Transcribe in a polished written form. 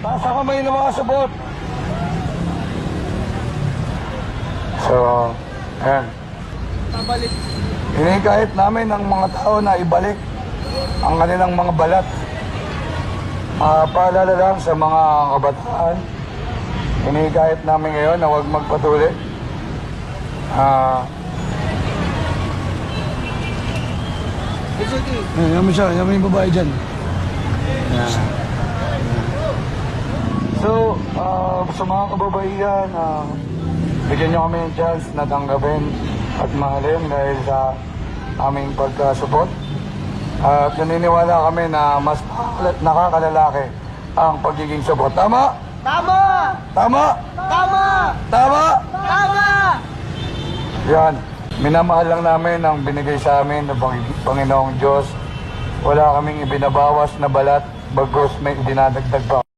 Nasa kamay ng mga sabot. So, ayan. Hinikahit namin ng mga tao na ibalik ang kanilang mga balat. Paalala lang sa mga kabataan, hinikahit namin ngayon na huwag magpatuloy. Yaman siya, yaman yung babae dyan. So, sa mga kababaihan, bigyan nyo kami ng chance na tanggapin at mahalin dahil sa aming pagkasupot. At naniniwala kami na mas nakakalalaki ang pagiging support. Tama? Tama! Tama? Tama! Tama? Tama! Yan. Minamahal lang namin ang binigay sa amin ng Panginoong Diyos. Wala kaming ibinabawas na balat, bagos may dinadagdag pa.